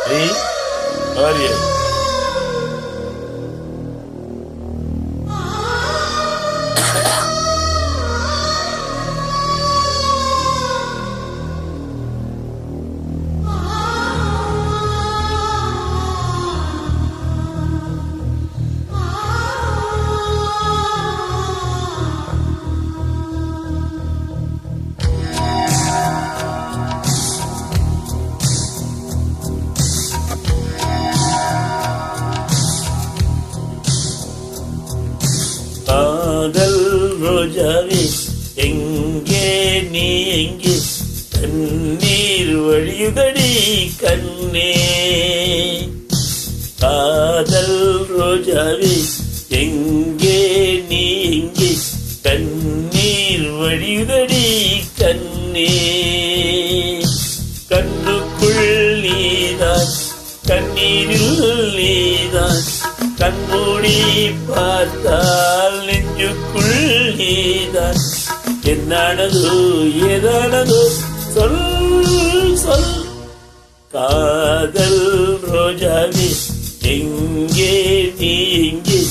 Hey, how are you? காதல் ரோஜாவே எங்கே நீ எங்கே கண்ணீர் வழியுதடி கண்ணே. காதல் ரோஜாவே எங்கே நீ எங்கே கண்ணீர் வழியுதடி கண்ணே. கண்ணுக்குள் நீதான் கண்ணீரில் நீதான் கண்மூடி பார்த்தால் நெஞ்சுக்குள் நீதான். என்னானதோ ஏதானதோ சொல் சொல். காதல் ரோஜாவே எங்கே நீ எங்கே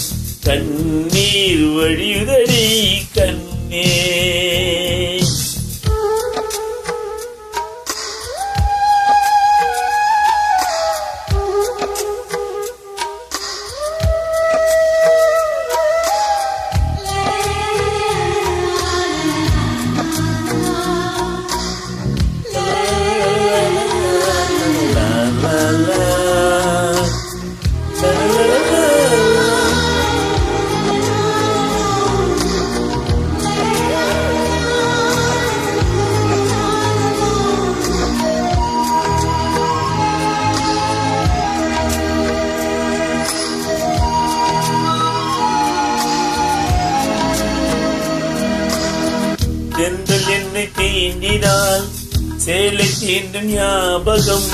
கண்ணீர் வழியுதடி கண்ணே. தென்றல் என்னை தீண்டினால் சேலை தீண்டும் ஞாபகம்.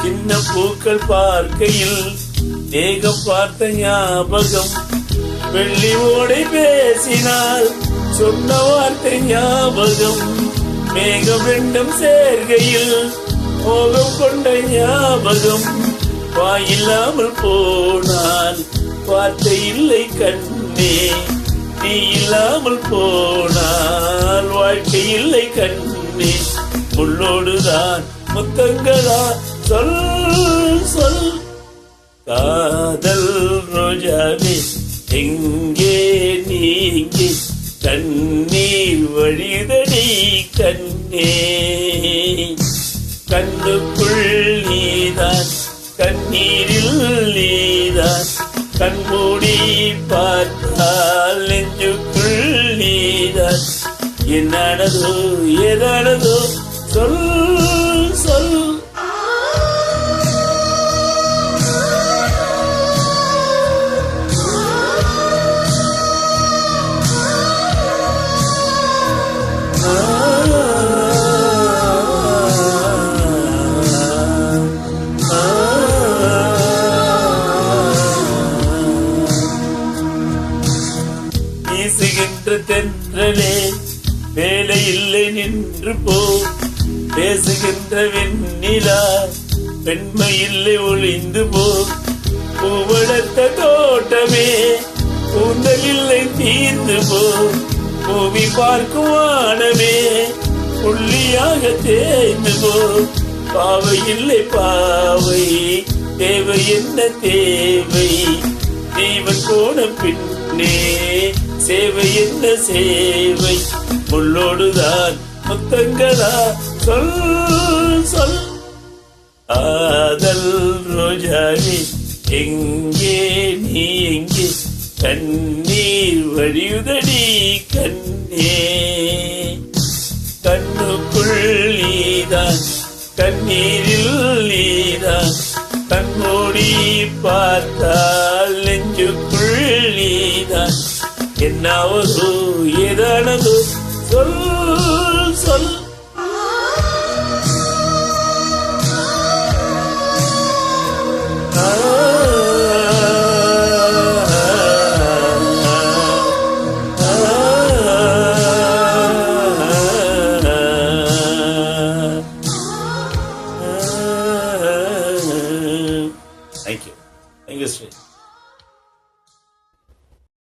சின்ன பூக்கள் பார்க்கையில் தேகம் பார்த்த ஞாபகம். வெள்ளி ஓடை பேசினால் சொன்ன வார்த்தை ஞாபகம். மேகம் ரெண்டும் சேர்கையில் மோகம் கொண்ட ஞாபகம். வாயில்லாமல் போனால் வார்த்தை இல்லை கண்ணே. நீ இல்லாமல் போனால் வாழ்க்கை இல்லை கண்ணே. முள்ளோடுதான் முத்தங்களா சொல் சொல். காதல் ரோஜாவே எங்கே நீ எங்கே கண்ணீர் வழியுதடி கண்ணே. கண்ணுக்குள் நீதான் கண்ணீரில் நீதான் கண்மூடி பார்த்தால் நெஞ்சுக்குள் நீதான். என்னானதோ ஏதானதோ சொல் சொல். வீசுகின்ற தென்றலே வேலை இல்லை நின்று போ. பேசுகின்ற வெண்ணிலா பெண்மை இல்லை ஒளிந்து போ. பூவளத்த தோட்டமே கூந்தல் இல்லை தீர்ந்து போ. பூமி பார்க்கும் வானமே புள்ளியாக தேய்ந்து போ. பாவை இல்லை பாவை தேவை என்ன தேவை. தெய்வன் போன பின்னே சேவை என்ன சேவை. முள்ளோடுதான் முத்தங்களா சொல் சொல். ஆதல் ரோஜாவே எங்கே நீ எங்கே கண்ணீர் வழியுதடி கண்ணே. கண்ணுக்குள் நீதான் கண்ணீரில் நீதான் கண்மூடி பார்த்தால் நெஞ்சுக்குள் நீதான். என்னாவதோ ஏதானதோ சொல் சொல். தேங்க்யூ ஸ்ரீ.